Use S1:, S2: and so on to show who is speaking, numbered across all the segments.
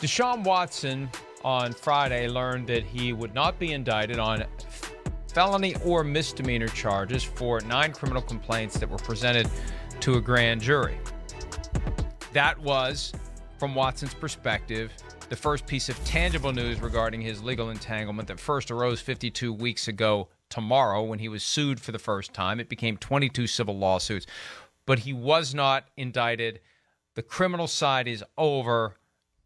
S1: Deshaun Watson on Friday learned that he would not be indicted on felony or misdemeanor charges for 9 criminal complaints that were presented to a grand jury. That was, from Watson's perspective, the first piece of tangible news regarding his legal entanglement that first arose 52 weeks ago tomorrow when he was sued for the first time. It became 22 civil lawsuits, but he was not indicted. The criminal side is over,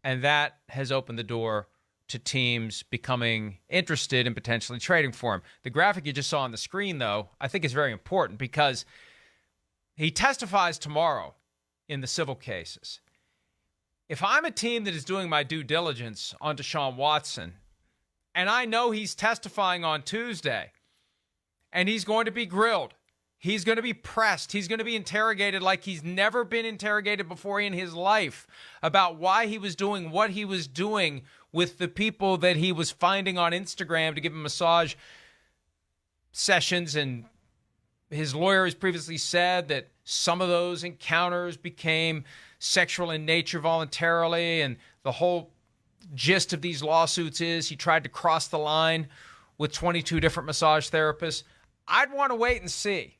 S1: and that has opened the door to teams becoming interested in potentially trading for him. The graphic you just saw on the screen, though, I think is very important because he testifies tomorrow in the civil cases. If I'm a team that is doing my due diligence on Deshaun Watson, and I know he's testifying on Tuesday, and he's going to be grilled, he's going to be pressed, he's going to be interrogated like he's never been interrogated before in his life about why he was doing what he was doing with the people that he was finding on Instagram to give him massage sessions. And his lawyer has previously said that some of those encounters became sexual in nature voluntarily, and the whole gist of these lawsuits is he tried to cross the line with 22 different massage therapists. I'd want to wait and see.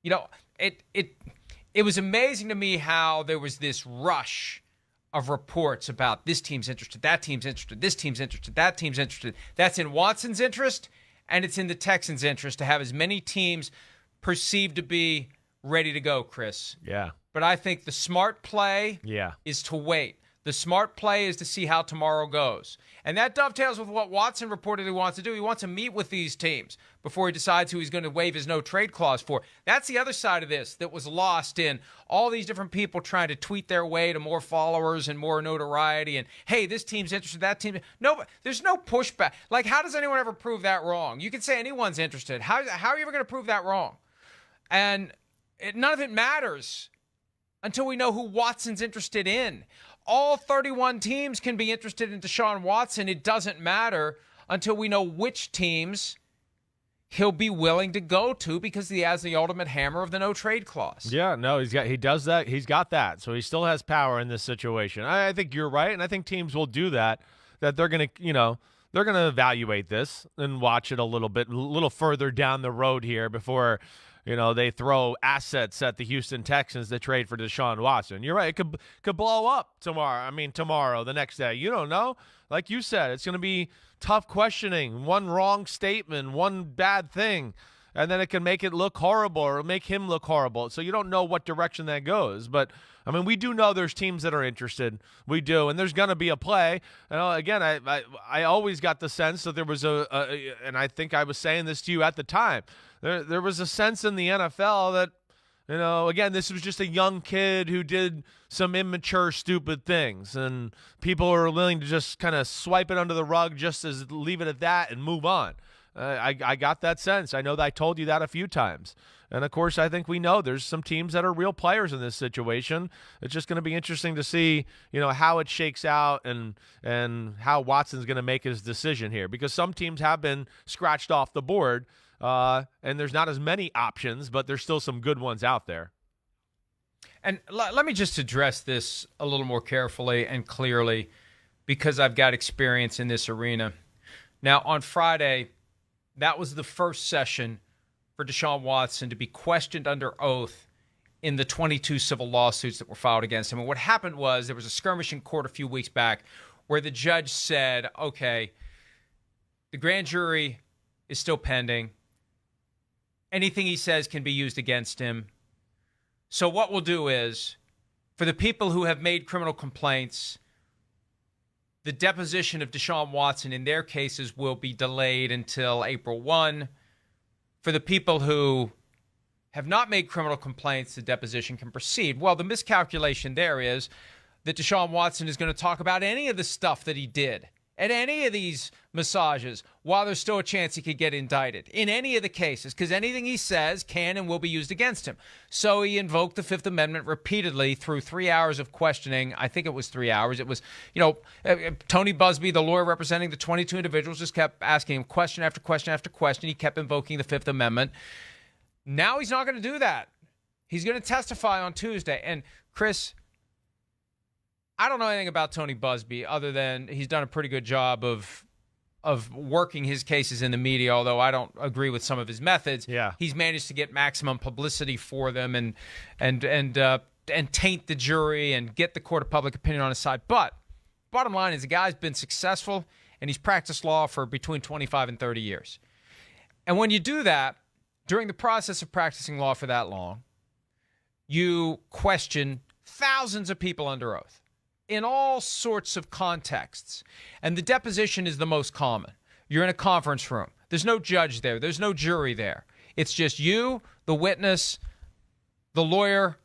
S1: You know, it was amazing to me how there was this rush of reports about this team's interested, that team's interested, this team's interested, that team's interested. That's in Watson's interest, and it's in the Texans' interest to have as many teams perceived to be ready to go, Chris.
S2: Yeah.
S1: But I think the smart play is to wait. The smart play is to see how tomorrow goes. And that dovetails with what Watson reportedly wants to do. He wants to meet with these teams before he decides who he's going to waive his no-trade clause for. That's the other side of this that was lost in all these different people trying to tweet their way to more followers and more notoriety. And, hey, this team's interested, that team. No, there's no pushback. Like, how does anyone ever prove that wrong? You can say anyone's interested. How are you ever going to prove that wrong? And none of it matters until we know who Watson's interested in. All 31 teams can be interested in Deshaun Watson. It doesn't matter until we know which teams he'll be willing to go to because he has the ultimate hammer of the no-trade clause.
S2: Yeah, no, he does that. He's got that. So he still has power in this situation. I think you're right, and I think teams will do that, that they're going to, they're going to evaluate this and watch it a little further down the road here before they throw assets at the Houston Texans to trade for Deshaun Watson. You're right. It could blow up tomorrow, the next day. You don't know. Like you said, it's going to be tough questioning. One wrong statement, one bad thing, and then it can make it look horrible or make him look horrible. So you don't know what direction that goes. But, we do know there's teams that are interested. We do, and there's going to be a play. Again, I always got the sense that there was and I think I was saying this to you at the time, there was a sense in the NFL that, again, this was just a young kid who did some immature, stupid things, and people are willing to just kind of swipe it under the rug, just as leave it at that and move on. I got that sense. I know that I told you that a few times. And, of course, I think we know there's some teams that are real players in this situation. It's just going to be interesting to see, how it shakes out and how Watson's going to make his decision here, because some teams have been scratched off the board, and there's not as many options, but there's still some good ones out there.
S1: And let me just address this a little more carefully and clearly because I've got experience in this arena. Now, on Friday, that was the first session for Deshaun Watson to be questioned under oath in the 22 civil lawsuits that were filed against him. And what happened was there was a skirmish in court a few weeks back where the judge said, okay, the grand jury is still pending. Anything he says can be used against him. So what we'll do is, for the people who have made criminal complaints, the deposition of Deshaun Watson in their cases will be delayed until April 1. For the people who have not made criminal complaints, the deposition can proceed. Well, the miscalculation there is that Deshaun Watson is going to talk about any of the stuff that he did at any of these massages while there's still a chance he could get indicted in any of the cases, because anything he says can and will be used against him. So he invoked the Fifth Amendment repeatedly through 3 hours of questioning. I think it was 3 hours. It was, Tony Busby, the lawyer representing the 22 individuals, just kept asking him question after question after question. He kept invoking the Fifth Amendment. Now he's not going to do that. He's going to testify on Tuesday. And Chris, I don't know anything about Tony Busby other than he's done a pretty good job of working his cases in the media, although I don't agree with some of his methods.
S2: Yeah.
S1: He's managed to get maximum publicity for them and taint the jury and get the court of public opinion on his side. But bottom line is the guy's been successful, and he's practiced law for between 25 and 30 years. And when you do that, during the process of practicing law for that long, you question thousands of people under oath in all sorts of contexts. And the deposition is the most common. You're in a conference room. There's no judge there. There's no jury there. It's just you, the witness, the lawyer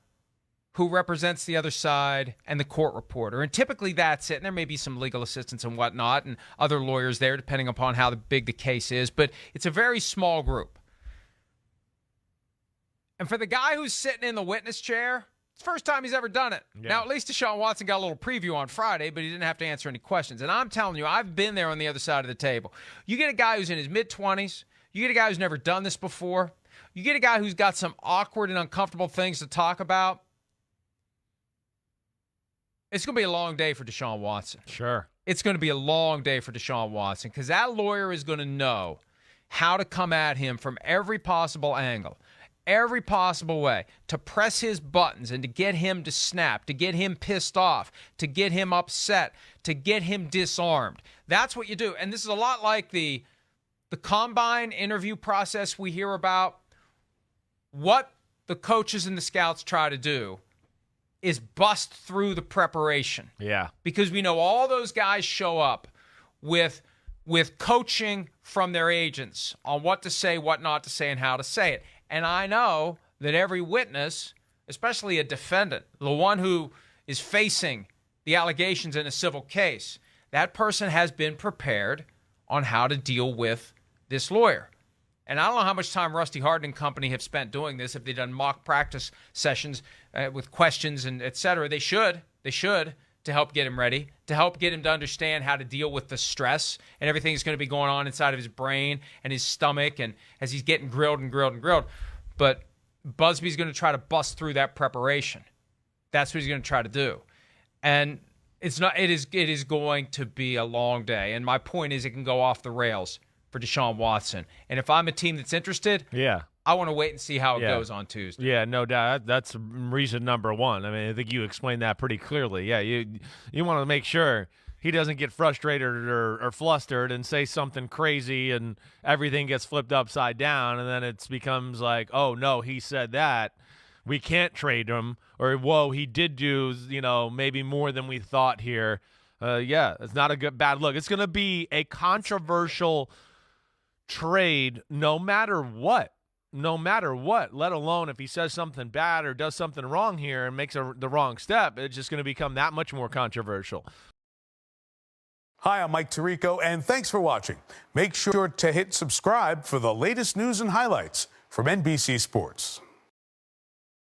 S1: who represents the other side, and the court reporter. And typically that's it. And there may be some legal assistants and whatnot and other lawyers there depending upon how big the case is. But it's a very small group. And for the guy who's sitting in the witness chair, it's the first time he's ever done it. Yeah. Now, at least Deshaun Watson got a little preview on Friday, but he didn't have to answer any questions. And I'm telling you, I've been there on the other side of the table. You get a guy who's in his mid-20s. You get a guy who's never done this before. You get a guy who's got some awkward and uncomfortable things to talk about. It's going to be a long day for Deshaun Watson.
S2: Sure.
S1: It's going to be a long day for Deshaun Watson because that lawyer is going to know how to come at him from every possible angle, every possible way, to press his buttons and to get him to snap, to get him pissed off, to get him upset, to get him disarmed. That's what you do. And this is a lot like the combine interview process we hear about. What the coaches and the scouts try to do is bust through the preparation.
S2: Yeah.
S1: Because we know all those guys show up with coaching from their agents on what to say, what not to say, and how to say it. And I know that every witness, especially a defendant, the one who is facing the allegations in a civil case, that person has been prepared on how to deal with this lawyer. And I don't know how much time Rusty Hardin and company have spent doing this. If they've done mock practice sessions with questions and et cetera, they should, to help get him ready, to help get him to understand how to deal with the stress and everything that's going to be going on inside of his brain and his stomach and as he's getting grilled and grilled and grilled. But Busby's going to try to bust through that preparation. That's what he's going to try to do. And it is going to be a long day. And my point is it can go off the rails for Deshaun Watson. And if I'm a team that's interested, I want to wait and see how it goes on Tuesday.
S2: Yeah, no doubt. That's reason number one. I mean, I think you explained that pretty clearly. Yeah, you want to make sure he doesn't get frustrated or flustered and say something crazy and everything gets flipped upside down, and then it becomes like, oh, no, he said that. We can't trade him. Or, whoa, he did do, maybe more than we thought here. It's not a bad look. It's going to be a controversial trade no matter what, let alone if he says something bad or does something wrong here and makes the wrong step. It's just going to become that much more controversial.
S3: Hi, I'm Mike Tirico, and thanks for watching. Make sure to hit subscribe for the latest news and highlights from NBC Sports.